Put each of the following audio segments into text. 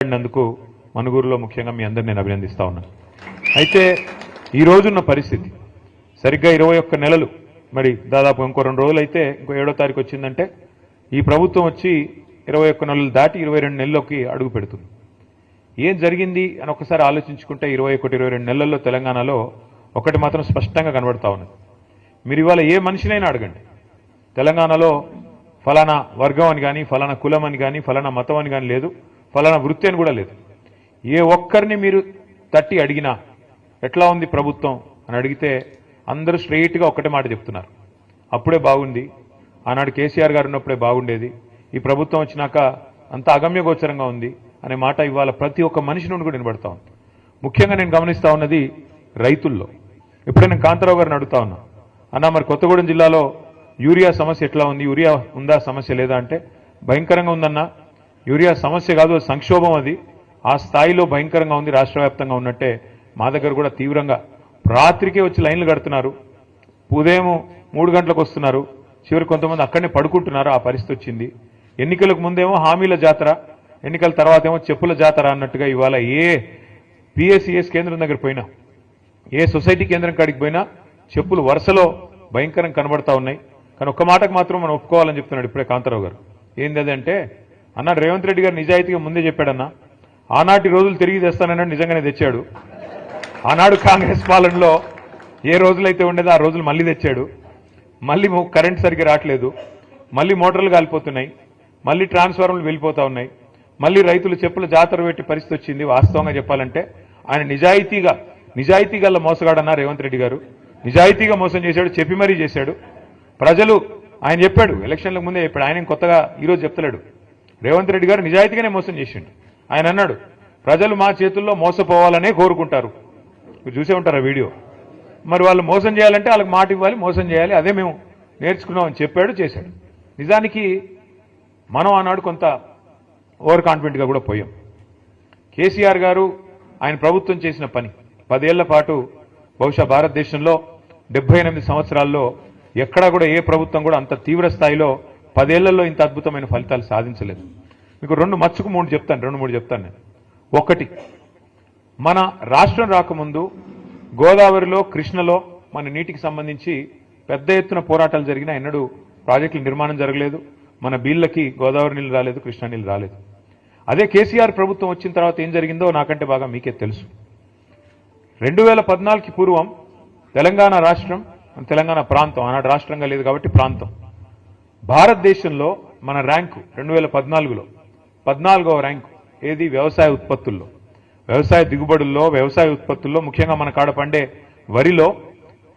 నందుకు మనుగూరులో ముఖ్యంగా మీ అందరిని నేను అభినందిస్తా ఉన్నాను. అయితే ఈ రోజున్న పరిస్థితి సరిగ్గా 21 నెలలు, మరి దాదాపు ఇంకో 2 రోజులు అయితే ఇంకో 7వ తారీఖు వచ్చిందంటే ఈ ప్రభుత్వం వచ్చి 21 నెలలు దాటి 22 నెలల్లోకి అడుగు పెడుతుంది. ఏం జరిగింది అని ఒకసారి ఆలోచించుకుంటే 21-22 నెలల్లో తెలంగాణలో ఒకటి మాత్రం స్పష్టంగా కనబడతా ఉన్నది. మీరు ఇవాళ ఏ మనిషినైనా అడగండి, తెలంగాణలో ఫలానా వర్గం అని కానీ, ఫలానా కులం అని కానీ, ఫలానా మతం అని కానీ లేదు, ఫలానా వృత్తి అని కూడా లేదు. ఏ ఒక్కరిని మీరు తట్టి అడిగినా ఎట్లా ఉంది ప్రభుత్వం అని అడిగితే అందరూ స్ట్రెయిట్గా ఒక్కటే మాట చెప్తున్నారు, అప్పుడే బాగుంది, ఆనాడు కేసీఆర్ గారు ఉన్నప్పుడే బాగుండేది, ఈ ప్రభుత్వం వచ్చినాక అంత అగమ్యగోచరంగా ఉంది అనే మాట ఇవాళ ప్రతి ఒక్క మనిషి నుండి కూడా వినబడతా ఉంది. ముఖ్యంగా నేను గమనిస్తా ఉన్నది రైతుల్లో. ఇప్పుడే నేను కాంతారావు గారిని అడుగుతా ఉన్నా, అన్న మరి కొత్తగూడెం జిల్లాలో యూరియా సమస్య ఎట్లా ఉంది, యూరియా ఉందా సమస్య లేదా అంటే భయంకరంగా ఉందన్న, యూరియా సమస్య కాదు సంక్షోభం, అది ఆ స్థాయిలో భయంకరంగా ఉంది, రాష్ట్ర వ్యాప్తంగా ఉన్నట్టే మా దగ్గర కూడా తీవ్రంగా రాత్రికే వచ్చి లైన్లు కడుతున్నారు, ఉదయం 3 గంటలకు వస్తున్నారు, చివరి కొంతమంది అక్కడనే పడుకుంటున్నారు, ఆ పరిస్థితి వచ్చింది. ఎన్నికలకు ముందేమో హామీల జాతర, ఎన్నికల తర్వాత ఏమో చెప్పుల జాతర అన్నట్టుగా ఇవాళ ఏ పిఎస్సిఎస్ కేంద్రం దగ్గర పోయినా, ఏ సొసైటీ కేంద్రం కాడికి పోయినా చెప్పులు వరుసలో భయంకరంగా కనబడతా ఉన్నాయి. కానీ ఒక్క మాటకు మాత్రం మనం ఒప్పుకోవాలని చెప్తున్నాడు ఇప్పుడే కాంతారావు గారు. ఏంది అదంటే, అన్నాడు రేవంత్ రెడ్డి గారు నిజాయితీగా ముందే చెప్పాడన్నా, ఆనాటి రోజులు తిరిగి తెస్తానన్నాడు, నిజంగానే తెచ్చాడు. ఆనాడు కాంగ్రెస్ పాలనలో ఏ రోజులైతే ఉండేదో ఆ రోజులు మళ్ళీ తెచ్చాడు. మళ్ళీ కరెంట్ సరిగ్గా రావట్లేదు, మళ్ళీ మోటార్లు కాలిపోతున్నాయి, మళ్ళీ ట్రాన్స్ఫార్మర్లు వెళ్ళిపోతా ఉన్నాయి, మళ్ళీ రైతులు చెప్పుల జాతర పెట్టి పరిస్థితి వచ్చింది. వాస్తవంగా చెప్పాలంటే ఆయన నిజాయితీ గల మోసగాడన్నా రేవంత్ రెడ్డి గారు, నిజాయితీగా మోసం చేశాడు, చెప్పి మరీ చేశాడు. ప్రజలు ఆయన చెప్పాడు, ఎలక్షన్లకు ముందే చెప్పాడు, ఆయన కొత్తగా ఈరోజు చెప్తలేడు. రేవంత్ రెడ్డి గారు నిజాయితీగానే మోసం చేసిండు. ఆయన అన్నాడు, ప్రజలు మా చేతుల్లో మోసపోవాలనే కోరుకుంటారు. మీరు చూసే ఉంటారు ఆ వీడియో. మరి వాళ్ళు మోసం చేయాలంటే వాళ్ళకి మాట ఇవ్వాలి, మోసం చేయాలి, అదే మేము నేర్చుకున్నామని చెప్పాడు, చేశాడు. నిజానికి మనం ఆనాడు కొంత ఓవర్ కాన్ఫిడెంట్గా కూడా పోయాం. కేసీఆర్ గారు ఆయన ప్రభుత్వం చేసిన పని 10 ఏళ్ల పాటు బహుశా భారతదేశంలో 78 సంవత్సరాల్లో ఎక్కడా కూడా ఏ ప్రభుత్వం కూడా అంత తీవ్ర స్థాయిలో 10 ఏళ్లలో ఇంత అద్భుతమైన ఫలితాలు సాధించలేదు. మీకు 2 చెప్తాను నేను. ఒకటి, మన రాష్ట్రం రాకముందు గోదావరిలో, కృష్ణలో మన నీటికి సంబంధించి పెద్ద ఎత్తున పోరాటాలు జరిగినా ఎన్నడూ ప్రాజెక్టుల నిర్మాణం జరగలేదు, మన బీళ్ళకి గోదావరి నీళ్ళు రాలేదు, కృష్ణా నీళ్ళు రాలేదు. అదే కేసీఆర్ ప్రభుత్వం వచ్చిన తర్వాత ఏం జరిగిందో నాకంటే బాగా మీకే తెలుసు. 2014కి పూర్వం తెలంగాణ రాష్ట్రం, తెలంగాణ ప్రాంతం, ఆనాడు రాష్ట్రంగా లేదు కాబట్టి ప్రాంతం, భారతదేశంలో మన ర్యాంకు 2014లో 14వ ర్యాంకు. ఏది? వ్యవసాయ ఉత్పత్తుల్లో, వ్యవసాయ దిగుబడుల్లో, వ్యవసాయ ఉత్పత్తుల్లో, ముఖ్యంగా మన కాడ పండే వరిలో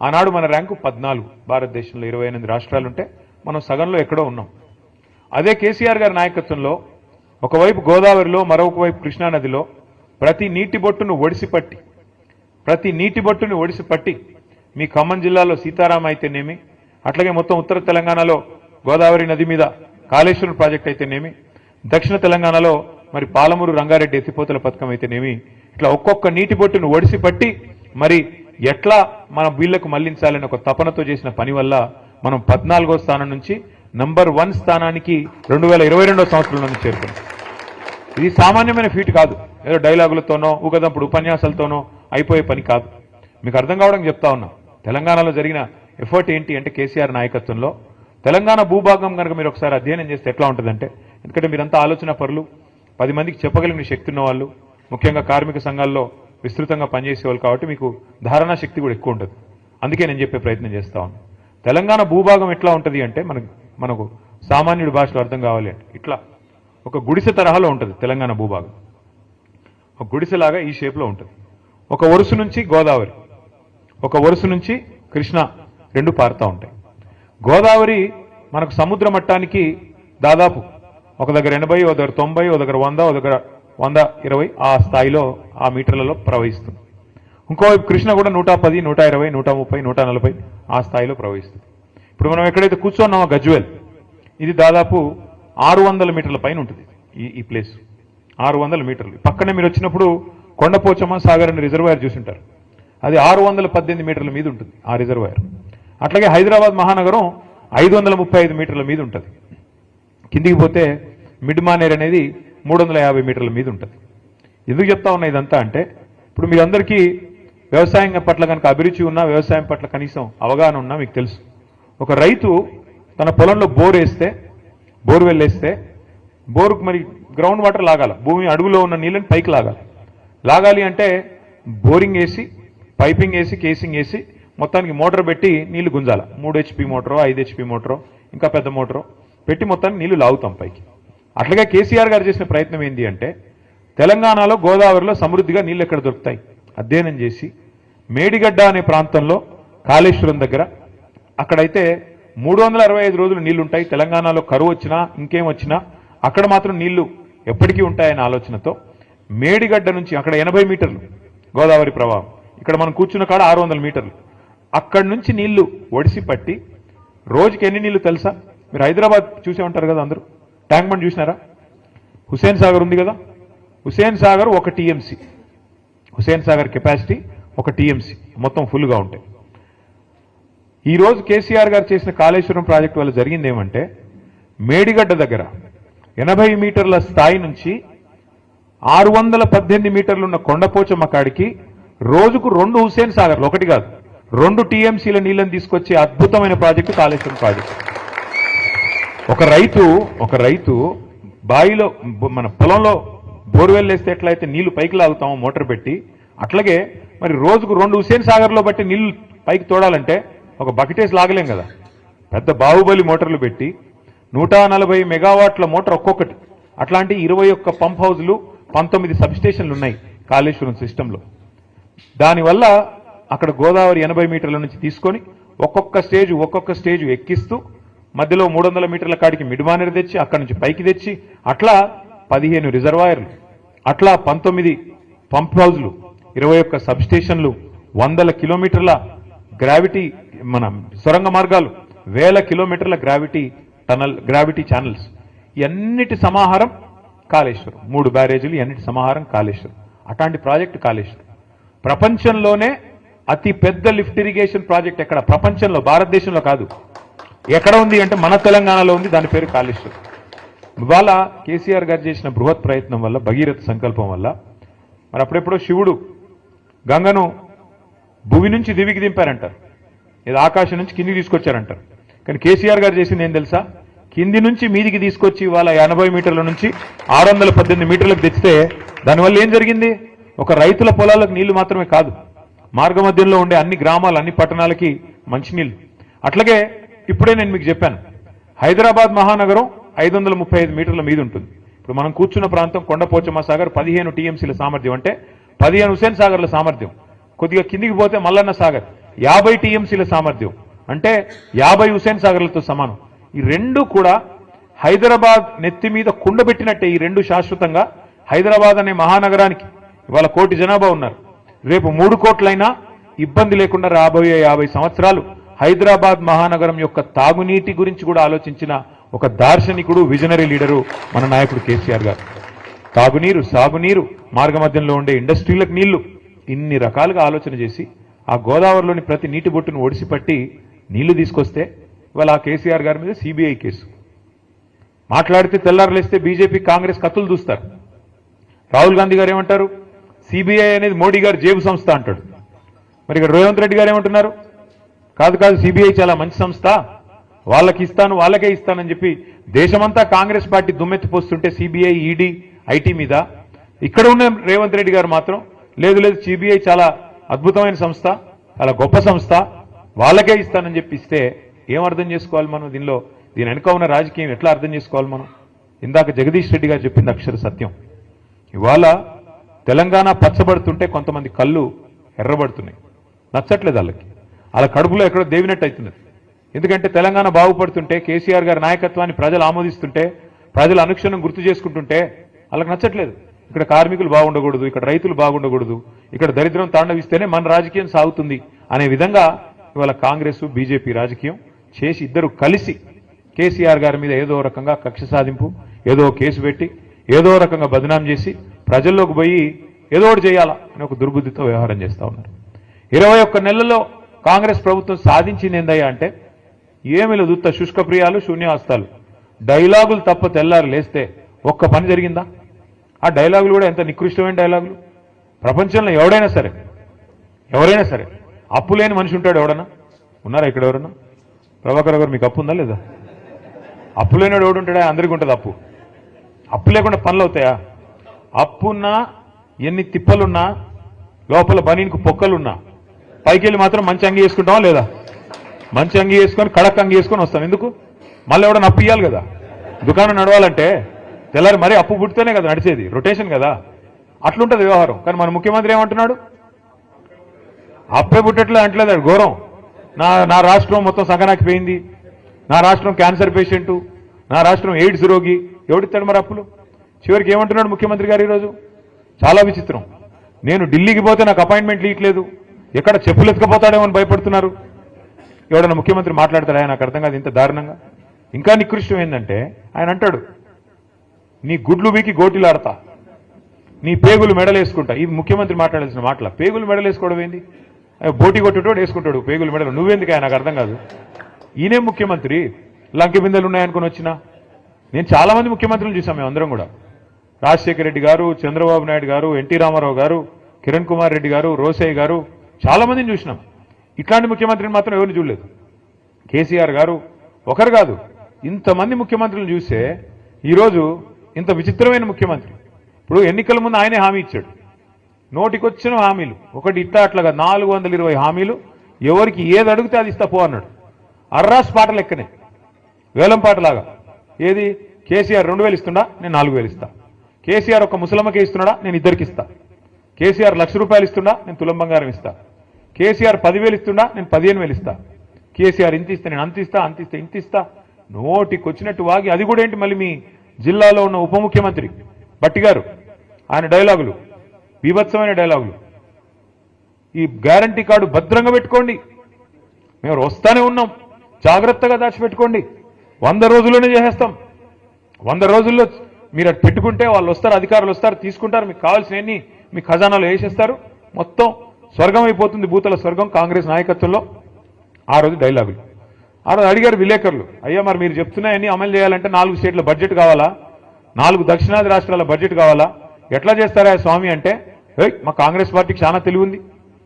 ఆనాడు మన ర్యాంకు 14. భారతదేశంలో 28 రాష్ట్రాలుంటే మనం సగంలో ఎక్కడో ఉన్నాం. అదే కేసీఆర్ గారి నాయకత్వంలో ఒకవైపు గోదావరిలో, మరొక వైపు కృష్ణానదిలో ప్రతి నీటి బొట్టును ఒడిసిపట్టి మీ ఖమ్మం జిల్లాలో సీతారాం అయితేనేమి, అట్లాగే మొత్తం ఉత్తర తెలంగాణలో గోదావరి నది మీద కాళేశ్వరం ప్రాజెక్ట్ అయితేనేమి, దక్షిణ తెలంగాణలో మరి పాలమూరు రంగారెడ్డి ఎత్తిపోతల పథకం అయితేనేమి, ఇట్లా ఒక్కొక్క నీటి బొట్టును ఒడిసిపట్టి మరి ఎట్లా మన వీళ్లకు మళ్లించాలని ఒక తపనతో చేసిన పని వల్ల మనం 14వ స్థానం నుంచి నంబర్ 1 స్థానానికి 2022వ సంవత్సరంలో చేరుకున్నాం. ఇది సామాన్యమైన ఫీట్ కాదు, ఏదో డైలాగులతోనో ఊగదంపుడు ఉపన్యాసాలతోనో అయిపోయే పని కాదు. మీకు అర్థం కావడానికి చెప్తా ఉన్నా. తెలంగాణలో జరిగిన ఎఫర్ట్ ఏంటి అంటే, కేసీఆర్ నాయకత్వంలో తెలంగాణ భూభాగం కనుక మీరు ఒకసారి అధ్యయనం చేస్తే ఎట్లా ఉంటుందంటే, ఎందుకంటే మీరంతా ఆలోచన పరులు, 10 మందికి చెప్పగలిగిన శక్తి ఉన్నవాళ్ళు, ముఖ్యంగా కార్మిక సంఘాల్లో విస్తృతంగా పనిచేసేవాళ్ళు కాబట్టి మీకు ధారణా శక్తి కూడా ఎక్కువ ఉంటుంది. అందుకే నేను చెప్పే ప్రయత్నం చేస్తా ఉన్నాను. తెలంగాణ భూభాగం ఎట్లా ఉంటుంది అంటే, మనకు సామాన్యుడి భాషలో అర్థం కావాలి అంటే, ఇట్లా ఒక గుడిసె తరహాలో ఉంటుంది తెలంగాణ భూభాగం. ఒక గుడిసెలాగా ఈ షేప్లో ఉంటుంది. ఒక వరుస నుంచి గోదావరి, ఒక వరుస నుంచి కృష్ణ, 2 పారుతూ ఉంటాయి. గోదావరి మనకు సముద్ర మట్టానికి దాదాపు ఒక దగ్గర 80, ఒక దగ్గర 90, ఒక దగ్గర 100, ఒక దగ్గర 120 ఆ స్థాయిలో, ఆ మీటర్లలో ప్రవహిస్తుంది. ఇంకోవైపు కృష్ణ కూడా 110, 120, 130, 140 ఆ స్థాయిలో ప్రవహిస్తుంది. ఇప్పుడు మనం ఎక్కడైతే కూర్చున్నామో గజ్వేల్, ఇది దాదాపు 600 మీటర్ల పైన ఉంటుంది ఈ ప్లేస్, 600 మీటర్లు. పక్కనే మీరు వచ్చినప్పుడు కొండపోచమ్మ సాగర్ అనే రిజర్వాయర్ చూసింటారు, అది 618 మీటర్ల మీద ఉంటుంది ఆ రిజర్వాయర్. అట్లాగే హైదరాబాద్ మహానగరం 535 మీటర్ల మీద ఉంటుంది. కిందికి పోతే మిడ్ మానేర్ అనేది 350 మీటర్ల మీద ఉంటుంది. ఎందుకు చెప్తా ఉన్నా ఇదంతా అంటే ఇప్పుడు మీరందరికీ వ్యవసాయం పట్ల కనుక అభిరుచి ఉన్నా, వ్యవసాయం పట్ల కనీసం అవగాహన ఉన్నా మీకు తెలుసు. ఒక రైతు తన పొలంలో బోర్వెల్ వేస్తే బోరుకు మరి గ్రౌండ్ వాటర్ లాగాలి, భూమి అడుగులో ఉన్న నీళ్ళని పైకి లాగాలి అంటే బోరింగ్ వేసి, పైపింగ్ వేసి, కేసింగ్ వేసి మొత్తానికి మోటార్ పెట్టి నీళ్లు గుంజాల. 3 HP మోటారో 5 HP మోటారో ఇంకా పెద్ద మోటారో పెట్టి మొత్తాన్ని నీళ్లు లాగుతాం పైకి. అట్లాగే కేసీఆర్ గారు చేసిన ప్రయత్నం ఏంటి అంటే తెలంగాణలో గోదావరిలో సమృద్ధిగా నీళ్లు ఎక్కడ దొరుకుతాయి అధ్యయనం చేసి మేడిగడ్డ అనే ప్రాంతంలో కాళేశ్వరం దగ్గర అక్కడైతే 365 రోజులు నీళ్లుంటాయి. తెలంగాణలో కరువు వచ్చినా ఇంకేం వచ్చినా అక్కడ మాత్రం నీళ్లు ఎప్పటికీ ఉంటాయనే ఆలోచనతో మేడిగడ్డ నుంచి అక్కడ 80 మీటర్లు గోదావరి ప్రవాహం, ఇక్కడ మనం కూర్చున్న కాడ 600 మీటర్లు, అక్కడి నుంచి నీళ్లు ఒడిసి పట్టి రోజుకి ఎన్ని నీళ్లు తెలుసా? మీరు హైదరాబాద్ చూసే ఉంటారు కదా, అందరూ ట్యాంక్ బండ్ చూసినారా? హుసేన్ సాగర్ ఉంది కదా, Hussain Sagar 1 TMC, Hussain Sagar capacity 1 TMC మొత్తం ఫుల్గా ఉంటాయి. ఈరోజు కేసీఆర్ గారు చేసిన కాళేశ్వరం ప్రాజెక్టు వల్ల జరిగింది ఏమంటే మేడిగడ్డ దగ్గర 80 మీటర్ల స్థాయి నుంచి 618 మీటర్లు ఉన్న కొండపోచమ్మ కాడికి రోజుకు 2 హుసేన్ సాగర్లు, ఒకటి కాదు 2 TMCల నీళ్లను తీసుకొచ్చే అద్భుతమైన ప్రాజెక్టు కాళేశ్వరం ప్రాజెక్టు. ఒక రైతు బావిలో మన పొలంలో బోర్వెల్ వేస్తే ఎట్లయితే నీళ్లు పైకి లాగుతామో మోటార్ పెట్టి, అట్లాగే మరి రోజుకు 2 హుసేన్ సాగర్లో బట్టి నీళ్లు పైకి తోడాలంటే ఒక బకెటేసి లాగలేం కదా. పెద్ద బాహుబలి మోటార్లు పెట్టి 140 మెగావాట్ల మోటార్ ఒక్కొక్కటి, అట్లాంటి 21 పంప్ హౌజులు, 19 సబ్స్టేషన్లు ఉన్నాయి కాళేశ్వరం సిస్టంలో. దానివల్ల అక్కడ గోదావరి 80 మీటర్ల నుంచి తీసుకొని ఒక్కొక్క స్టేజ్ ఎక్కిస్తూ మధ్యలో 300 మీటర్ల కాడికి మిడ్మానర్ తెచ్చి అక్కడి నుంచి పైకి తెచ్చి అట్లా 15 రిజర్వాయర్లు, అట్లా 19 పంప్ హౌజులు, 21 సబ్స్టేషన్లు, 100 కిలోమీటర్ల గ్రావిటీ మన సొరంగ మార్గాలు, 1000 కిలోమీటర్ల గ్రావిటీ ఛానల్స్, ఇవన్నిటి సమాహారం కాళేశ్వరం. 3 బ్యారేజీలు, ఇవన్నిటి సమాహారం కాళేశ్వరం. అట్లాంటి ప్రాజెక్టు కాళేశ్వరం ప్రపంచంలోనే అతి పెద్ద లిఫ్ట్ ఇరిగేషన్ ప్రాజెక్ట్ ఎక్కడ ప్రపంచంలో, భారతదేశంలో కాదు, ఎక్కడ ఉంది అంటే మన తెలంగాణలో ఉంది. దాని పేరు కాళేశ్వరం. ఇవాళ కేసీఆర్ గారు చేసిన బృహత్ ప్రయత్నం వల్ల, భగీరథ సంకల్పం వల్ల మరి అప్పుడెప్పుడో శివుడు గంగను భూమి నుంచి దివికి దింపారంటారు, ఇది ఆకాశం నుంచి కిందికి తీసుకొచ్చారంటారు. కానీ కేసీఆర్ గారు చేసింది ఏం తెలుసా? కింది నుంచి మీదికి తీసుకొచ్చి ఇవాళ 80 మీటర్ల నుంచి 618 మీటర్లకు తెచ్చితే దానివల్ల ఏం జరిగింది? ఒక రైతుల పొలాలకు నీళ్లు మాత్రమే కాదు, మార్గమధ్యంలో ఉండే అన్ని గ్రామాలు, అన్ని పట్టణాలకి మంచినీళ్ళు. అట్లాగే ఇప్పుడే నేను మీకు చెప్పాను, హైదరాబాద్ మహానగరం 535 మీటర్ల మీద ఉంటుంది. ఇప్పుడు మనం కూర్చున్న ప్రాంతం కొండపోచమ్మ సాగర్ 15 TMCల సామర్థ్యం, అంటే 15 హుసేన్ సాగర్ల సామర్థ్యం. కొద్దిగా కిందికి పోతే మల్లన్న సాగర్ 50 TMCల సామర్థ్యం, అంటే 50 హుసేన్ సాగర్లతో సమానం. ఈ రెండు కూడా హైదరాబాద్ నెత్తి మీద కుండబెట్టినట్టే. ఈ రెండు శాశ్వతంగా హైదరాబాద్ అనే మహానగరానికి ఇవాళ 1 కోటి జనాభా ఉన్నారు. రేపు 3 కోట్లైనా ఇబ్బంది లేకుండా రాబోయే 50 సంవత్సరాలు హైదరాబాద్ మహానగరం యొక్క తాగునీటి గురించి కూడా ఆలోచించిన ఒక దార్శనికుడు, విజనరీ లీడరు మన నాయకుడు కేసీఆర్ గారు. తాగునీరు, సాగునీరు, మార్గమధ్యంలో ఉండే ఇండస్ట్రీలకు నీళ్లు, ఇన్ని రకాలుగా ఆలోచన చేసి ఆ గోదావరిలోని ప్రతి నీటి బొట్టును ఒడిసిపట్టి నీళ్లు తీసుకొస్తే ఇవాళ ఆ కేసీఆర్ గారి మీద CBI కేసు. మాట్లాడితే తెల్లారులేస్తే బీజేపీ, కాంగ్రెస్ కత్తులు దూస్తారు. రాహుల్ గాంధీ గారు ఏమంటారు? CBI అనేది మోడీ గారు జేబు సంస్థ అంటాడు. మరి ఇక్కడ రేవంత్ రెడ్డి గారు ఏమంటున్నారు? కాదు CBI చాలా మంచి సంస్థ, వాళ్ళకే ఇస్తానని చెప్పి దేశమంతా కాంగ్రెస్ పార్టీ దుమ్మెత్తిపోస్తుంటే CBI, ED, IT మీద ఇక్కడ ఉన్న రేవంత్ రెడ్డి గారు మాత్రం లేదు CBI చాలా అద్భుతమైన సంస్థ, చాలా గొప్ప సంస్థ, వాళ్ళకే ఇస్తానని చెప్పి ఇస్తే ఏం అర్థం చేసుకోవాలి మనం? దీని వెనుక ఉన్న రాజకీయం ఎట్లా అర్థం చేసుకోవాలి మనం? ఇందాక జగదీష్ రెడ్డి గారు చెప్పింది అక్షర సత్యం. ఇవాళ తెలంగాణ పచ్చబడుతుంటే కొంతమంది కళ్ళు ఎర్రబడుతున్నాయి, నచ్చట్లేదు వాళ్ళకి, వాళ్ళ కడుపులో ఎక్కడో దేవినట్టు అవుతున్నది. ఎందుకంటే తెలంగాణ బాగుపడుతుంటే, కేసీఆర్ గారి నాయకత్వాన్ని ప్రజలు ఆమోదిస్తుంటే, ప్రజలు అనుక్షణం గుర్తు చేసుకుంటుంటే వాళ్ళకి నచ్చట్లేదు. ఇక్కడ కార్మికులు బాగుండకూడదు, ఇక్కడ రైతులు బాగుండకూడదు, ఇక్కడ దరిద్రం తాండవిస్తేనే మన రాజకీయం సాగుతుంది అనే విధంగా ఇవాళ కాంగ్రెస్, బీజేపీ రాజకీయం చేసి ఇద్దరు కలిసి కేసీఆర్ గారి మీద ఏదో రకంగా కక్ష సాధింపు, ఏదో కేసు పెట్టి, ఏదో రకంగా బదనాం చేసి ప్రజల్లోకి పోయి ఏదో ఒకటి చేయాలా అని ఒక దుర్బుద్ధితో వ్యవహారం చేస్తూ ఉన్నారు. 21 నెలల్లో కాంగ్రెస్ ప్రభుత్వం సాధించింది ఏందయ్యా అంటే ఏమీ లేదు, ఉత్త శుష్కప్రియాలు, శూన్యహస్తాలు, డైలాగులు తప్ప తెల్లారు లేస్తే ఒక్క పని జరిగిందా? ఆ డైలాగులు కూడా ఎంత నికృష్టమైన డైలాగులు. ప్రపంచంలో ఎవరైనా సరే అప్పు లేని మనిషి ఉంటాడు ఎవడన్నా? ఉన్నారా ఇక్కడ ఎవరన్నా? ప్రభాకర్ గారు మీకు అప్పు ఉందా లేదా? అప్పు లేనివాడు ఎవడు ఉంటాడా? అందరికీ ఉంటుంది అప్పు. అప్పు లేకుండా పనులు అవుతాయా? అప్పున్నా ఎన్ని తిప్పలున్నా లోపల బనీనికి పొక్కలున్నా పైకి వెళ్ళి మాత్రం మంచి అంగి వేసుకుంటామా లేదా? మంచి అంగి వేసుకొని కడక్ అంగి వేసుకొని వస్తాం. ఎందుకు? మళ్ళీ ఎవడన్నా అప్పు ఇవ్వాలి కదా. దుకాణం నడవాలంటే తెల్లారి మరీ అప్పు పుట్టితేనే కదా నడిచేది, రొటేషన్ కదా. అట్లుంటుంది వ్యవహారం. కానీ మన ముఖ్యమంత్రి ఏమంటున్నాడు? అప్పే పుట్టట్లేదు అంటలేదు. ఘోరం. నా రాష్ట్రం మొత్తం సంగనాకిపోయింది, నా రాష్ట్రం క్యాన్సర్ పేషెంటు, నా రాష్ట్రం ఎయిడ్స్ రోగి. ఎవడిస్తాడు మరి అప్పులు? చివరికి ఏమంటున్నాడు ముఖ్యమంత్రి గారు ఈరోజు? చాలా విచిత్రం. నేను ఢిల్లీకి పోతే నాకు అపాయింట్మెంట్లు ఇవ్వట్లేదు, ఎక్కడ చెప్పులు ఎత్తుకపోతాడేమో అని భయపడుతున్నారు. ఎవడన్నా ముఖ్యమంత్రి మాట్లాడతాడు? ఆయన నాకు అర్థం కాదు ఇంత దారుణంగా. ఇంకా నికృష్టం ఏంటంటే ఆయన అంటాడు, నీ గుడ్లు వీకి గోటిలాడతా, నీ పేగులు మెడలేసుకుంటా. ఇది ముఖ్యమంత్రి మాట్లాడాల్సిన మాటల. పేగులు మెడలేసుకోవడం ఏంది? బోటి కొట్టేటోడు వేసుకుంటాడు పేగులు మెడలు. నువ్వెందుకు? నాకు అర్థం కాదు. ఈయనే ముఖ్యమంత్రి. లంకె బిందెలు ఉన్నాయనుకుని వచ్చినా నేను చాలా మంది ముఖ్యమంత్రులు చూసాం మేమందరం కూడా. రాజశేఖర రెడ్డి గారు, చంద్రబాబు నాయుడు గారు, ఎన్టీ రామారావు గారు, కిరణ్ కుమార్ రెడ్డి గారు, రోసయ్య గారు, చాలా మందిని చూసినాం. ఇట్లాంటి ముఖ్యమంత్రిని మాత్రం ఎవరిని చూడలేదు. కేసీఆర్ గారు ఒకరు కాదు, ఇంతమంది ముఖ్యమంత్రులను చూస్తే ఈరోజు ఇంత విచిత్రమైన ముఖ్యమంత్రి. ఇప్పుడు ఎన్నికల ముందు ఆయనే హామీ ఇచ్చాడు. నోటికొచ్చిన హామీలు ఒకటి ఇట్లా అట్లాగా 420 హామీలు. ఎవరికి ఏది అడిగితే అది ఇస్తా పో అన్నాడు. అర్రాస్ పాట లెక్కనే, వేలం పాటలాగా. ఏది? కేసీఆర్ 2000 ఇస్తుండా, నేను 4000 ఇస్తా. కేసీఆర్ ఒక ముసలమ్మకే ఇస్తున్నాడా, నేను ఇద్దరికి ఇస్తా. కేసీఆర్ ₹1,00,000 ఇస్తుండా, నేను తులం బంగారం ఇస్తా. కేసీఆర్ 10,000 ఇస్తుండా, నేను 15,000 ఇస్తా. కేసీఆర్ ఇంత ఇస్తే నేను అంత ఇస్తా, ఇంత ఇస్తా. నోటికొచ్చినట్టు వాగి. అది కూడా ఏంటి, మళ్ళీ మీ జిల్లాలో ఉన్న ఉప ముఖ్యమంత్రి భట్టి గారు, ఆయన డైలాగులు బీభత్సమైన డైలాగులు. ఈ గ్యారంటీ కార్డు భద్రంగా పెట్టుకోండి, మేము వస్తానే ఉన్నాం, జాగ్రత్తగా దాచిపెట్టుకోండి, 100 రోజుల్లోనే చేసేస్తాం. 100 రోజుల్లో మీరు అటు పెట్టుకుంటే వాళ్ళు వస్తారు, అధికారులు వస్తారు, తీసుకుంటారు, మీకు కావాల్సినవన్నీ మీ ఖజానాలో వేసేస్తారు, మొత్తం స్వర్గం అయిపోతుంది, భూతల స్వర్గం కాంగ్రెస్ నాయకత్వంలో. ఆ రోజు డైలాగులు. ఆ రోజు అడిగారు విలేకరులు, అయ్యా మరి మీరు చెప్తున్నాయన్నీ అమలు చేయాలంటే 4 స్టేట్ల బడ్జెట్ కావాలా, 4 దక్షిణాది రాష్ట్రాల బడ్జెట్ కావాలా, ఎట్లా చేస్తారా స్వామి అంటే, మా కాంగ్రెస్ పార్టీకి చాలా తెలివి ఉంది,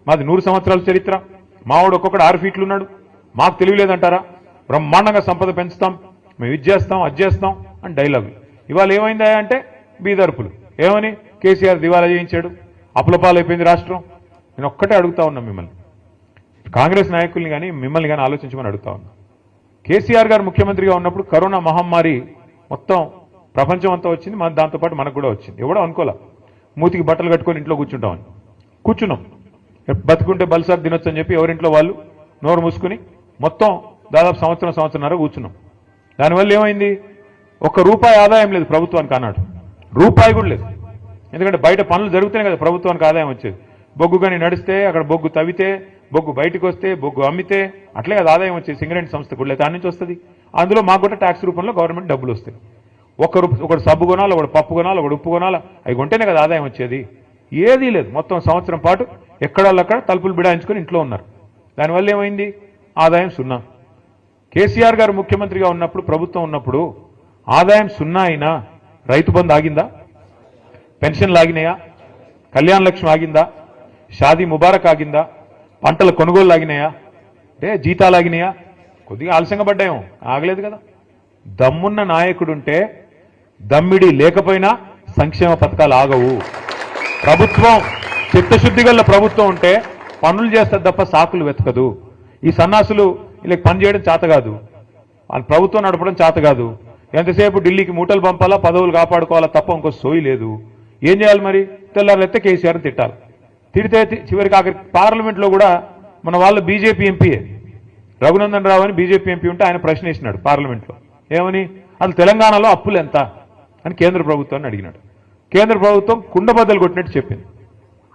మాది 100 సంవత్సరాల చరిత్ర, మావాడు ఒక్కొక్కడు 6 ఫీట్లు ఉన్నాడు, మాకు తెలియలేదంటారా, బ్రహ్మాండంగా సంపద పెంచుతాం, మేము ఇది చేస్తాం అది చేస్తాం అని డైలాగులు. ఇవాళ ఏమైందా అంటే బీదర్పులు. ఏమని? కేసీఆర్ దివాలా చేయించాడు, అప్పులపాలైపోయింది రాష్ట్రం. నేను ఒక్కటే అడుగుతా ఉన్నా మిమ్మల్ని, కాంగ్రెస్ నాయకుల్ని కానీ మిమ్మల్ని కానీ ఆలోచించమని అడుగుతా ఉన్నా. కేసీఆర్ గారు ముఖ్యమంత్రిగా ఉన్నప్పుడు కరోనా మహమ్మారి మొత్తం ప్రపంచం అంతా వచ్చింది, దాంతోపాటు మనకు కూడా వచ్చింది. ఎవడో అనుకోలే మూతికి బట్టలు కట్టుకొని ఇంట్లో కూర్చుంటామని. కూర్చున్నాం. బతుకుంటే బల్సార్ తినొచ్చు అని చెప్పి ఎవరింట్లో వాళ్ళు నోరు మూసుకుని మొత్తం దాదాపు సంవత్సరంన్నర కూర్చున్నాం. దానివల్ల ఏమైంది? ₹1 ఆదాయం లేదు ప్రభుత్వానికి అన్నాడు. రూపాయి కూడా లేదు. ఎందుకంటే బయట పనులు జరుగుతూనే కదా ప్రభుత్వానికి ఆదాయం వచ్చేది. బొగ్గు కానీ నడిస్తే, అక్కడ బొగ్గు తవ్వితే, బొగ్గు బయటకు వస్తే, బొగ్గు అమ్మితే, అట్లే కదా ఆదాయం వచ్చేది. సింగరేణి సంస్థ కూడా దాని నుంచి వస్తుంది. అందులో మాకు కూడా ట్యాక్స్ రూపంలో గవర్నమెంట్ డబ్బులు వస్తాయి. ఒకడు సబ్బు కొనాలి, ఒకడు పప్పు కొనాలి, ఒకడు ఉప్పు కొనాలి, అవి కొంటేనే కదా ఆదాయం వచ్చేది. ఏదీ లేదు. మొత్తం సంవత్సరం పాటు ఎక్కడక్కడ తలుపులు బిడాయించుకొని ఇంట్లో ఉన్నారు. దానివల్ల ఏమైంది? ఆదాయం 0. కేసీఆర్ గారు ముఖ్యమంత్రిగా ఉన్నప్పుడు, ప్రభుత్వం ఉన్నప్పుడు ఆదాయం 0 అయినా రైతు బంధు ఆగిందా? పెన్షన్లు ఆగినాయా? కళ్యాణ లక్ష్మి ఆగిందా? షాదీ ముబారక్ ఆగిందా? పంటల కొనుగోలు ఆగినాయా? అంటే జీతాలు ఆగినాయా? కొద్దిగా ఆలస్యంగా పడ్డాయేమో, ఆగలేదు కదా. దమ్మున్న నాయకుడుంటే, దమ్మిడి లేకపోయినా సంక్షేమ పథకాలు ఆగవు. ప్రభుత్వం చిత్తశుద్ధి గల ప్రభుత్వం ఉంటే పనులు చేస్తారు తప్ప సాకులు వెతకదు. ఈ సన్నాసులు వీళ్ళకి పని చేయడం చేత కాదు, వాళ్ళ ప్రభుత్వం నడపడం చేత కాదు. ఎంతసేపు ఢిల్లీకి మూటలు పంపాలా, పదవులు కాపాడుకోవాలా తప్ప ఇంకో సోయి లేదు. ఏం చేయాలి మరి? తెల్లారెత్తే కేసీఆర్ని తిట్టాలి. తిడితే చివరికి ఆఖరి పార్లమెంట్లో కూడా మన వాళ్ళ బీజేపీ ఎంపీఏ రఘునందన్ రావు అని బీజేపీ ఎంపీ ఉంటే ఆయన ప్రశ్న వేసినాడు పార్లమెంట్లో. ఏమని? అసలు తెలంగాణలో అప్పులు ఎంత అని కేంద్ర ప్రభుత్వాన్ని అడిగినాడు. కేంద్ర ప్రభుత్వం కుండబద్దలు కొట్టినట్టు చెప్పింది.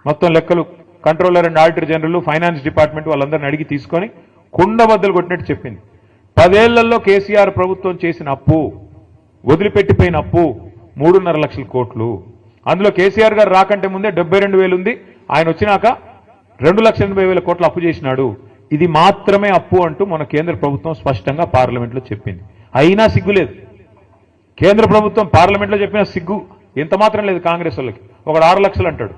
మొత్తం లెక్కలు controller and auditor general, finance department వాళ్ళందరిని అడిగి తీసుకొని కుండబద్దలు కొట్టినట్టు చెప్పింది. 10 ఏళ్లలో కేసీఆర్ ప్రభుత్వం చేసిన అప్పు, వదిలిపెట్టిపోయిన అప్పు 3.5 లక్షల కోట్లు. అందులో కేసీఆర్ గారు రాకంటే ముందే 72,000 ఉంది, ఆయన వచ్చినాక 2,80,000 కోట్ల అప్పు చేసినాడు. ఇది మాత్రమే అప్పు అంటూ మన కేంద్ర ప్రభుత్వం స్పష్టంగా పార్లమెంట్లో చెప్పింది. అయినా సిగ్గులేదు. కేంద్ర ప్రభుత్వం పార్లమెంట్లో చెప్పిన సిగ్గు ఎంత మాత్రం లేదు కాంగ్రెస్ వాళ్ళకి. ఒకడు 6 లక్షలు అంటాడు,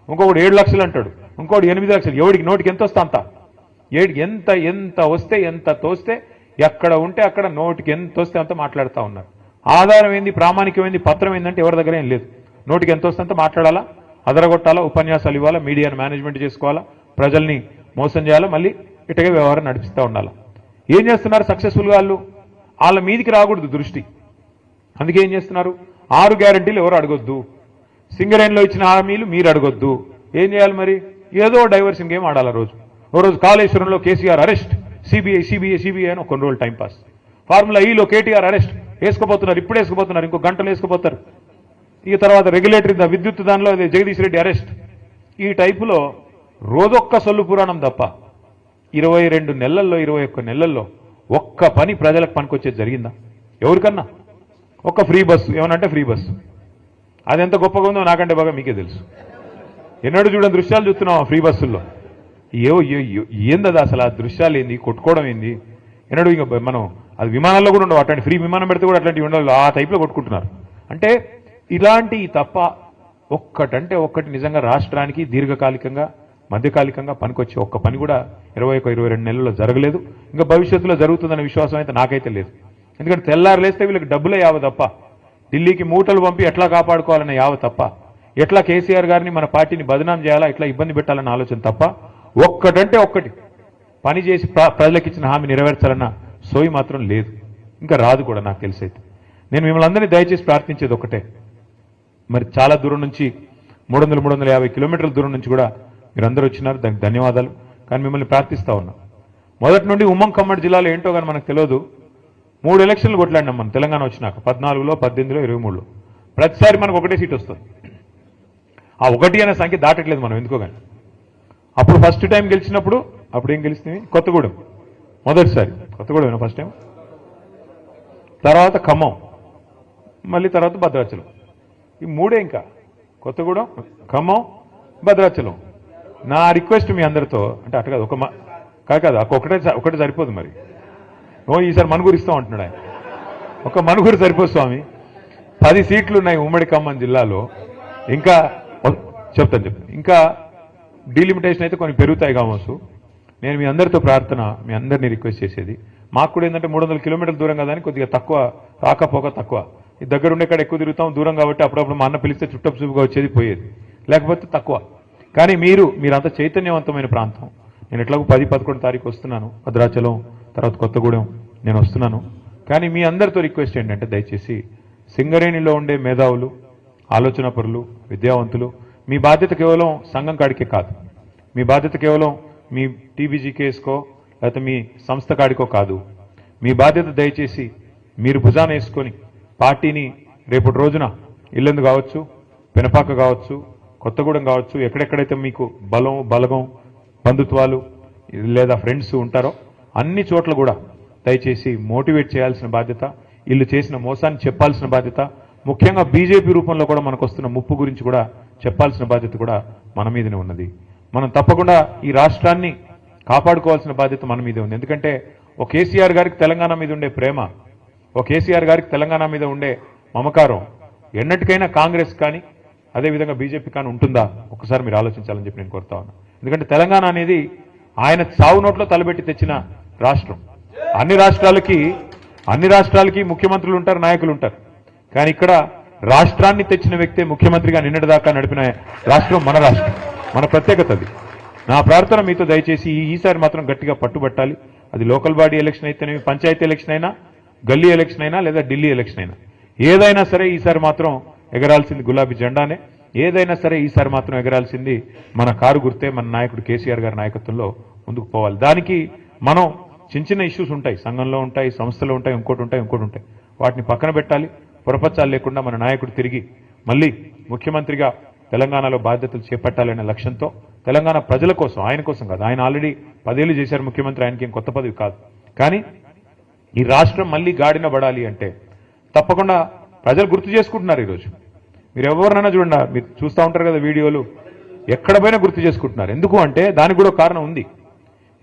ఇంకొకడు 7 లక్షలు అంటాడు, ఇంకోటి 8 లక్షలు. ఎవడికి నోటికి ఎంత వస్తే అంత, ఎంత ఎంత వస్తే ఎంత తోస్తే ఎక్కడ ఉంటే అక్కడ నోటికి ఎంత వస్తే అంత మాట్లాడుతూ ఉన్నారు. ఆధారం ఏంది, ప్రామాణికమైంది, పత్రం ఏంటంటే ఎవరి దగ్గర ఏం లేదు. నోటికి ఎంత వస్తే అంత మాట్లాడాలా, అదరగొట్టాలా, ఉపన్యాసాలు ఇవ్వాలా, మీడియాను మేనేజ్మెంట్ చేసుకోవాలా, ప్రజల్ని మోసం చేయాలా, మళ్ళీ ఇటుగా వ్యవహారం నడిపిస్తూ ఉండాలి. ఏం చేస్తున్నారు సక్సెస్ఫుల్గా వాళ్ళ మీదికి రాకూడదు దృష్టి. అందుకే ఏం చేస్తున్నారు, 6 గ్యారంటీలు ఎవరు అడగొద్దు, సింగరేణిలో ఇచ్చిన హామీలు మీరు అడగొద్దు. ఏం చేయాలి మరి, ఏదో డైవర్షన్ గేమ్ ఆడాలి. ఓ రోజు కాళేశ్వరంలో కేసీఆర్ అరెస్ట్, సిబిఐ అని కొన్ని రోజులు టైంపాస్. ఫార్ములా ఈలో కేటీఆర్ అరెస్ట్, వేసుకోపోతున్నారు, ఇప్పుడు వేసుకోపోతున్నారు, ఇంకో గంటలు వేసుకోపోతారు. ఇక తర్వాత రెగ్యులేటరీ విద్యుత్ దానిలో జగదీష్ రెడ్డి అరెస్ట్. ఈ టైపులో రోజొక్క సొల్లు పురాణం తప్ప 22 నెలల్లో 21 నెలల్లో ఒక్క పని ప్రజలకు పనికొచ్చేది జరిగిందా ఎవరికన్నా? ఒక్క ఫ్రీ బస్సు, ఏమనంటే ఫ్రీ బస్సు, అది ఎంత గొప్పగా ఉందో నాకంటే బాగా మీకే తెలుసు. ఎన్నడూ చూడని దృశ్యాలు చూస్తున్నాం ఫ్రీ బస్సుల్లో. ఏందది అసలు, ఆ దృశ్యాలు ఏంది, కొట్టుకోవడం ఏంది, ఎన్నడూ. ఇంకా మనం అది విమానాల్లో కూడా ఉండవు, అట్లాంటి ఫ్రీ విమానం పెడితే కూడా అట్లాంటివి ఉండాలి, ఆ టైప్లో కొట్టుకుంటున్నారు. అంటే ఇలాంటి తప్ప ఒక్కటంటే ఒక్కటి నిజంగా రాష్ట్రానికి దీర్ఘకాలికంగా మధ్యకాలికంగా పనికొచ్చే ఒక్క పని కూడా 21-22 నెలల్లో జరగలేదు. ఇంకా భవిష్యత్తులో జరుగుతుందనే విశ్వాసం అయితే నాకైతే లేదు. ఎందుకంటే తెల్లారు లేస్తే వీళ్ళకి డబ్బులే యావ తప్ప, ఢిల్లీకి మూటలు పంపి ఎట్లా కాపాడుకోవాలనే యావ తప్ప, ఎట్లా కేసీఆర్ గారిని మన పార్టీని బదనాం చేయాలా, ఎట్లా ఇబ్బంది పెట్టాలన్న ఆలోచన తప్ప ఒక్కటంటే ఒక్కటి పని చేసి ప్రజలకు ఇచ్చిన హామీ నెరవేర్చాలన్న సోయి మాత్రం లేదు, ఇంకా రాదు కూడా నాకు తెలిసైతే. నేను మిమ్మల్ని అందరినీ దయచేసి ప్రార్థించేది ఒకటే, మరి చాలా దూరం నుంచి 300-350 కిలోమీటర్ల దూరం నుంచి కూడా మీరందరూ వచ్చినారు, దానికి ధన్యవాదాలు. కానీ మిమ్మల్ని ప్రార్థిస్తా ఉన్నా, మొదటి నుండి ఉమ్మడి ఖమ్మం జిల్లాలో ఏంటో కానీ మనకు తెలియదు, 3 ఎలక్షన్లు కొట్లాడినాం మనం తెలంగాణ వచ్చినాక, 14లో, 18లో, 23లో. ప్రతిసారి మనకు ఒకటే సీట్ వస్తుంది. ఆ 1 అనే సంఖ్య దాటట్లేదు మనం ఎందుకో కానీ. అప్పుడు ఫస్ట్ టైం గెలిచినప్పుడు అప్పుడు ఏం గెలిచింది, కొత్తగూడెం మొదటిసారి, కొత్తగూడెం ఫస్ట్ టైం, తర్వాత ఖమ్మం, మళ్ళీ తర్వాత భద్రాచలం. ఈ 3 ఇంకా కొత్తగూడెం, ఖమ్మం, భద్రాచలం. నా రిక్వెస్ట్ మీ అందరితో, అంటే అట్ట కాదు, కాదు ఒకటే సరిపోదు మరి. ఈసారి మనుగురు ఇస్తాం అంటున్నాడు ఆయన. ఒక మనుగురు సరిపోదు స్వామి, 10 సీట్లు ఉన్నాయి ఉమ్మడి ఖమ్మం జిల్లాలో. ఇంకా చెప్తాను ఇంకా డీలిమిటేషన్ అయితే కొన్ని పెరుగుతాయి కావచ్చు. నేను మీ అందరితో ప్రార్థన, మీ అందరినీ రిక్వెస్ట్ చేసేది, మాకు కూడా ఏంటంటే 300 కిలోమీటర్ల దూరం కదా అని కొద్దిగా తక్కువ, రాకపోక తక్కువ. ఈ దగ్గర ఉండే కాడ ఎక్కువ తిరుగుతాం, దూరం కాబట్టి అప్పుడప్పుడు మా అన్న పిలిస్తే చుట్టపు చూపుగా వచ్చేది పోయేది, లేకపోతే తక్కువ. కానీ మీరంతా చైతన్యవంతమైన ప్రాంతం. నేను ఎట్లాగో 10-11 తారీఖు వస్తున్నాను, భద్రాచలం తర్వాత కొత్తగూడెం నేను వస్తున్నాను. కానీ మీ అందరితో రిక్వెస్ట్ ఏంటంటే దయచేసి సింగరేణిలో ఉండే మేధావులు, ఆలోచన పరులు, విద్యావంతులు, మీ బాధ్యత కేవలం సంఘం కాడికే కాదు, మీ బాధ్యత కేవలం మీ టీబీజీ కేసుకో లేకపోతే మీ సంస్థ కాడికో కాదు. మీ బాధ్యత దయచేసి మీరు భుజాన వేసుకొని పార్టీని రేపటి రోజున ఇల్లందు కావచ్చు, పెనపాక కావచ్చు, కొత్తగూడెం కావచ్చు, ఎక్కడెక్కడైతే మీకు బలగం బంధుత్వాలు లేదా ఫ్రెండ్స్ ఉంటారో అన్ని చోట్ల కూడా దయచేసి మోటివేట్ చేయాల్సిన బాధ్యత, వీళ్ళు చేసిన మోసాన్ని చెప్పాల్సిన బాధ్యత, ముఖ్యంగా బీజేపీ రూపంలో కూడా మనకు వస్తున్న ముప్పు గురించి కూడా చెప్పాల్సిన బాధ్యత కూడా మన మీదనే ఉన్నది. మనం తప్పకుండా ఈ రాష్ట్రాన్ని కాపాడుకోవాల్సిన బాధ్యత మన మీదే ఉంది. ఎందుకంటే ఒక కేసీఆర్ గారికి తెలంగాణ మీద ఉండే ప్రేమ, ఒక కేసీఆర్ గారికి తెలంగాణ మీద ఉండే మమకారం ఎన్నటికైనా కాంగ్రెస్ కానీ అదేవిధంగా బీజేపీ కానీ ఉంటుందా ఒకసారి మీరు ఆలోచించాలని చెప్పి నేను కోరుతా ఉన్నా. ఎందుకంటే తెలంగాణ అనేది ఆయన చావు నోట్లో తలబెట్టి తెచ్చిన రాష్ట్రం. అన్ని రాష్ట్రాలకి ముఖ్యమంత్రులు ఉంటారు, నాయకులు ఉంటారు. కానీ ఇక్కడ రాష్ట్రాన్ని తెచ్చిన వ్యక్తే ముఖ్యమంత్రిగా నిన్నటిదాకా నడిపిన రాష్ట్రం మన రాష్ట్రం, మన ప్రత్యేకత అది. నా ప్రార్థన మీతో దయచేసి ఈసారి మాత్రం గట్టిగా పట్టుబట్టాలి. అది లోకల్ బాడీ ఎలక్షన్ అయితేనేమి, పంచాయతీ ఎలక్షన్ అయినా, గల్లీ ఎలక్షన్ అయినా లేదా ఢిల్లీ ఎలక్షన్ అయినా, ఏదైనా సరే ఈసారి మాత్రం ఎగరాల్సింది గులాబీ జెండానే. ఏదైనా సరే ఈసారి మాత్రం ఎగరాల్సింది మన కారు గుర్తే, మన నాయకుడు కేసీఆర్ గారి నాయకత్వంలో ముందుకు పోవాలి. దానికి మనం చిన్న ఇష్యూస్ ఉంటాయి, సంఘంలో ఉంటాయి, సంస్థలో ఉంటాయి, ఇంకోటి ఉంటాయి. వాటిని పక్కన పెట్టాలి. పొరపచ్చాలు లేకుండా మన నాయకుడు తిరిగి మళ్ళీ ముఖ్యమంత్రిగా తెలంగాణలో బాధ్యతలు చేపట్టాలనే లక్ష్యంతో తెలంగాణ ప్రజల కోసం, ఆయన కోసం కాదు, ఆయన ఆల్రెడీ 10 ఏళ్ళు చేశారు ముఖ్యమంత్రి, ఆయనకి ఏం కొత్త పదవి కాదు. కానీ ఈ రాష్ట్రం మళ్ళీ గాడిన పడాలి అంటే తప్పకుండా ప్రజలు గుర్తు చేసుకుంటున్నారు. ఈరోజు మీరు ఎవరినైనా చూడండి, మీరు చూస్తూ ఉంటారు కదా వీడియోలు, ఎక్కడ పోయినా గుర్తు చేసుకుంటున్నారు. ఎందుకు అంటే దానికి కూడా కారణం ఉంది.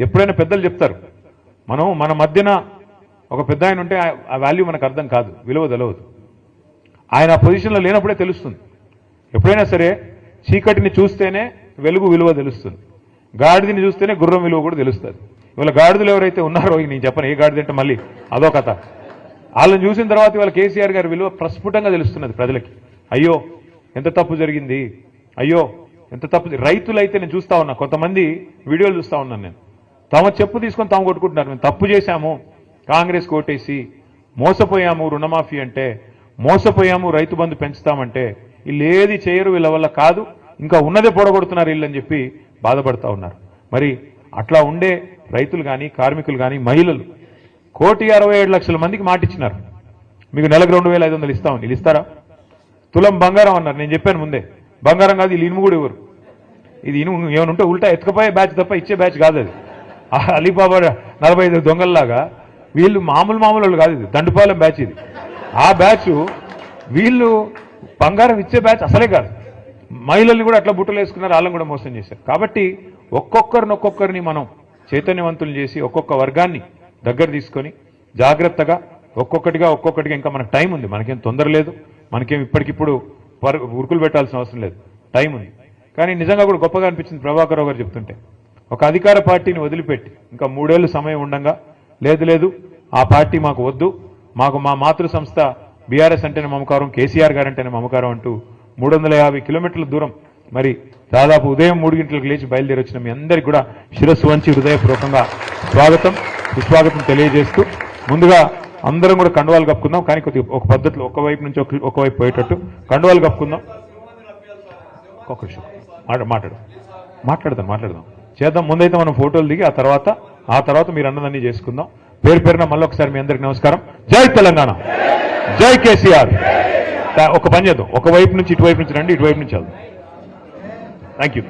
ఎప్పుడైనా పెద్దలు చెప్తారు, మన మధ్యన ఒక పెద్ద ఆయన ఉంటే ఆ వాల్యూ మనకు అర్థం కాదు, విలువ తెలవదు. ఆయన ఆ పొజిషన్లో లేనప్పుడే తెలుస్తుంది. ఎప్పుడైనా సరే చీకటిని చూస్తేనే వెలుగు విలువ తెలుస్తుంది, గాడిదని చూస్తేనే గుర్రం విలువ కూడా తెలుస్తుంది. ఇవాళ గాడిదలు ఎవరైతే ఉన్నారో, నేను చెప్పను ఏ గాడిద అంటే మళ్ళీ అదో కథ, వాళ్ళని చూసిన తర్వాత ఇవాళ కేసీఆర్ గారి విలువ ప్రస్ఫుటంగా తెలుస్తున్నది ప్రజలకి. అయ్యో ఎంత తప్పు జరిగింది, అయ్యో ఎంత తప్పు. రైతులైతే నేను చూస్తా ఉన్నా, కొంతమంది వీడియోలు చూస్తా ఉన్నాను నేను, తమ చెప్పు తీసుకొని తాము కొట్టుకుంటున్నారు. మేము తప్పు చేశాము, కాంగ్రెస్ కోటేసి మోసపోయాము, రుణమాఫీ అంటే మోసపోయాము, రైతు బంధు పెంచుతామంటే వీళ్ళు ఏది చేయరు, వీళ్ళ వల్ల కాదు, ఇంకా ఉన్నదే పొడగొడుతున్నారు వీళ్ళు అని చెప్పి బాధపడతా ఉన్నారు. మరి అట్లా ఉండే రైతులు కానీ, కార్మికులు కానీ, మహిళలు 1,67,00,000 మందికి మాటిచ్చినారు, మీకు నెలకు 2,500 ఇస్తామని. వీళ్ళు ఇస్తారా? తులం బంగారం అన్నారు. నేను చెప్పాను ముందే, బంగారం కాదు, వీళ్ళు ఇనుము కూడా ఇవ్వరు. ఇది ఇనుము ఏమైనా ఉంటే ఉల్టా ఎత్తుకపోయే బ్యాచ్ తప్ప ఇచ్చే బ్యాచ్ కాదు అది. అలీబాబా 45 దొంగల్లాగా వీళ్ళు మామూలు వాళ్ళు కాదు, ఇది దండుపాలెం బ్యాచ్ ఇది. ఆ బ్యాచ్ వీళ్ళు బంగారం ఇచ్చే బ్యాచ్ అసలే కాదు. మహిళల్ని కూడా అట్లా బుట్టలు వేసుకున్నారు, వాళ్ళని కూడా మోసం చేశారు. కాబట్టి ఒక్కొక్కరిని మనం చైతన్యవంతులు చేసి ఒక్కొక్క వర్గాన్ని దగ్గర తీసుకొని జాగ్రత్తగా ఒక్కొక్కటిగా ఇంకా మనకు టైం ఉంది, మనకేం తొందర లేదు, మనకేం ఇప్పటికిప్పుడు ఉరుకులు పెట్టాల్సిన అవసరం లేదు, టైం ఉంది. కానీ నిజంగా కూడా గొప్పగా అనిపించింది ప్రభాకర్ రావు గారు చెప్తుంటే, ఒక అధికార పార్టీని వదిలిపెట్టి ఇంకా 3 ఏళ్ళు సమయం ఉండగా లేదు ఆ పార్టీ మాకు వద్దు, మాకు మా మాతృ సంస్థ బీఆర్ఎస్ అంటేనే మమకారం, కేసీఆర్ గారు అంటేనే మమకారం అంటూ 350 కిలోమీటర్ల దూరం మరి దాదాపు ఉదయం 3 గంటలకు లేచి బయలుదేరి వచ్చిన మీ అందరికీ కూడా శిరస్సు వంచి హృదయపూర్వకంగా సుస్వాగతం తెలియజేస్తూ, ముందుగా అందరం కూడా కండువాలు కప్పుకుందాం. కానీ కొద్దిగా ఒక పద్ధతిలో ఒకవైపు నుంచి ఒకవైపు పోయేటట్టు కండువాలు కప్పుకుందాం. ఒక్క నిమిషం మాట్లాడదాం చేద్దాం. ముందైతే మనం ఫోటోలు దిగి ఆ తర్వాత మీరు అన్నదాన్ని చేసుకుందాం. పేరున మళ్ళీ ఒకసారి మీ అందరికి నమస్కారం. జై తెలంగాణ, జై కేసీఆర్. ఒక పని చేద్దాం, ఒకవైపు నుంచి ఇటువైపు నుంచి రండి, ఇటువైపు నుంచి వెళ్దాం. Thank you.